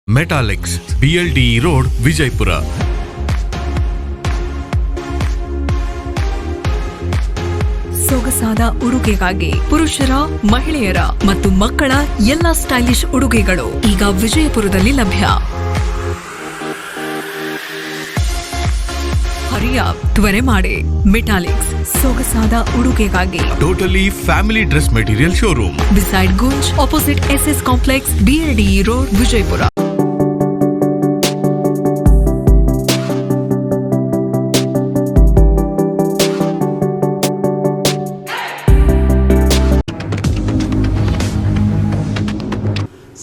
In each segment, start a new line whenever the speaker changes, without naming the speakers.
Metallics BLDE road Vijayapura.
ಸೊಗಸಾದ ಉಡುಗೆಗಾಗಿ ಪುರುಷರ, ಮಹಿಳೆಯರ ಮತ್ತು ಮಕ್ಕಳ ಎಲ್ಲ ಸ್ಟೈಲಿಶ್ ಉಡುಗೆಗಳು ಈಗ ವಿಜಯಪುರದಲ್ಲಿ ಲಭ್ಯ. ತ್ವರೆ ಮಾಡಿ. ಮೆಟಾಲಿಕ್ಸ್ ಸೊಗಸಾದ ಉಡುಗೆಗಾಗಿ
totally family dress material showroom
beside Gunj, opposite SS complex, BLDE road Vijayapura.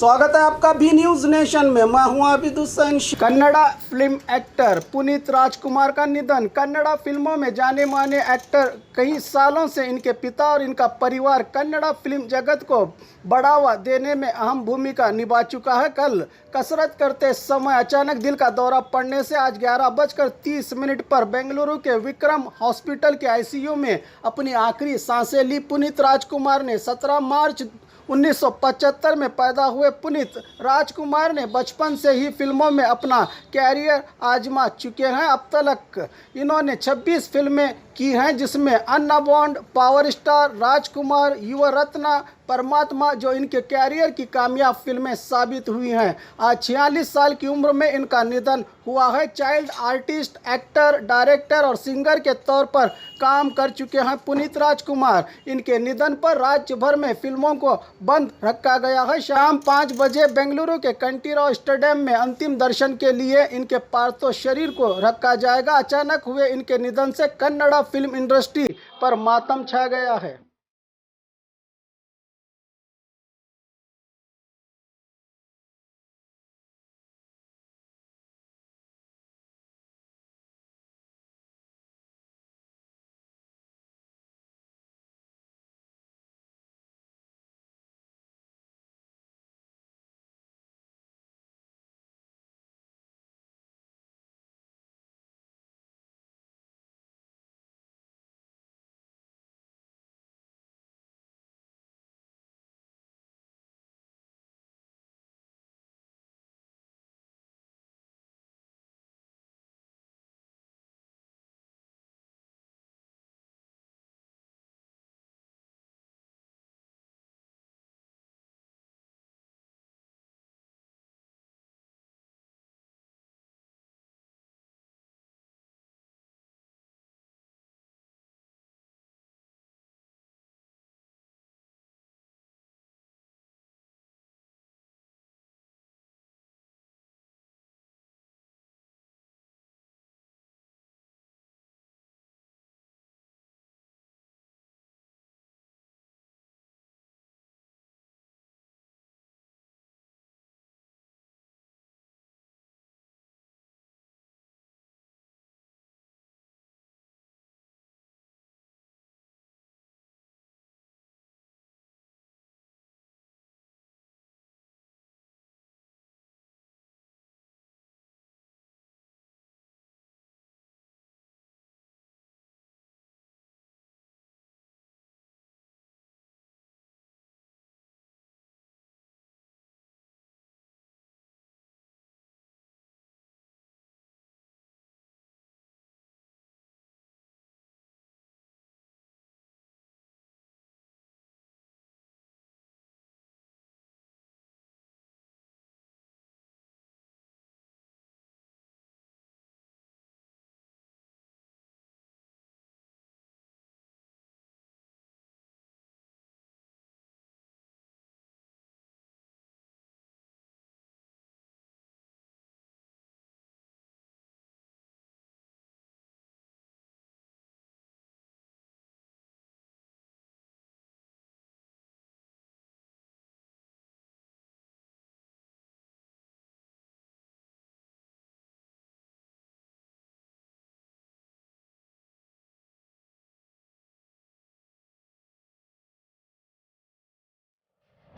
स्वागत है आपका बी न्यूज नेशन में। मैं हूं आबिद हुसैन। कन्नड़ा फिल्म एक्टर पुनीत राजकुमार का निधन। कन्नड़ा फिल्मों में जाने माने एक्टर कई सालों से इनके पिता और इनका परिवार कन्नड़ा फिल्म जगत को बढ़ावा देने में अहम भूमिका निभा चुका है। कल कसरत करते समय अचानक दिल का दौरा पड़ने से आज 11:30 पर बेंगलुरु के विक्रम हॉस्पिटल के ICU में अपनी आखिरी सांसें ली। पुनीत राजकुमार ने 17 मार्च 1975 में पैदा हुए पुनीत राजकुमार ने बचपन से ही फिल्मों में अपना कैरियर आजमा चुके हैं। अब तक इन्होंने 26 फिल्में की हैं, जिसमें अन्ना बॉन्ड, पावर स्टार, राजकुमार, युवा रत्ना, परमात्मा जो इनके कैरियर की कामयाब फिल्में साबित हुई हैं। आज 46 साल की उम्र में इनका निधन हुआ है। चाइल्ड आर्टिस्ट, एक्टर, डायरेक्टर और सिंगर के तौर पर काम कर चुके हैं पुनीत राजकुमार। इनके निधन पर राज्य भर में फिल्मों को बंद रखा गया है। शाम 5 बजे बेंगलुरु के कंटीराव स्टेडियम में अंतिम दर्शन के लिए इनके पार्थिव शरीर को रखा जाएगा। अचानक हुए इनके निधन से कन्नड़ा फिल्म इंडस्ट्री पर मातम छा गया है।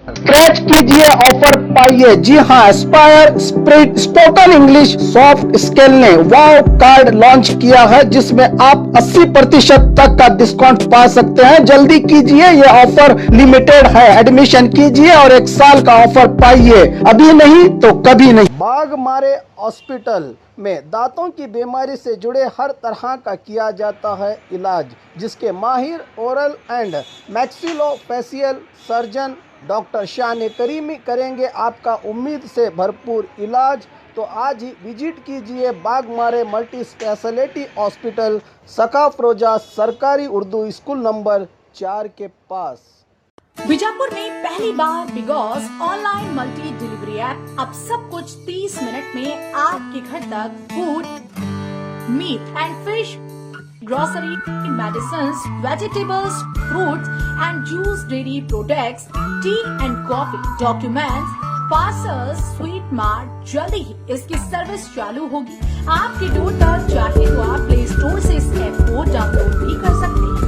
स्क्रैच कीजिए, ऑफर पाइए। जी हाँ, Aspire spirit spoken English soft scale ने वाव कार्ड लॉन्च किया है, जिसमें आप 80% तक का डिस्काउंट पा सकते हैं। जल्दी कीजिए, ये ऑफर लिमिटेड है। एडमिशन कीजिए और 1 साल का ऑफर पाइए। अभी नहीं तो कभी नहीं। बाघमारे हॉस्पिटल में दांतों की बीमारी से जुड़े हर तरह का किया जाता है इलाज, जिसके माहिर oral and maxillofacial surgeon doctor शान करीमी करेंगे आपका उम्मीद से भरपूर इलाज। तो आज ही विजिट कीजिए बाघमारे मल्टी स्पेशलिटी हॉस्पिटल, सकाफरोजा सरकारी उर्दू स्कूल नंबर 4 के पास।
बीजापुर में पहली बार बिगॉस ऑनलाइन मल्टी डिलीवरी ऐप। अब सब कुछ 30 मिनट में आपके घर तक। Food, meat and fish, grocery, medicines, vegetables, fruits and juice, dairy products, tea and coffee, documents, parcels, sweet mart. जल्दी ही इसकी सर्विस चालू होगी आपके डोर तक। चाहे तो आप प्ले स्टोर से इस ऐप को डाउनलोड भी कर सकते हैं।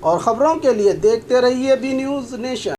और खबरों के लिए देखते रहिए बी न्यूज़ नेशन।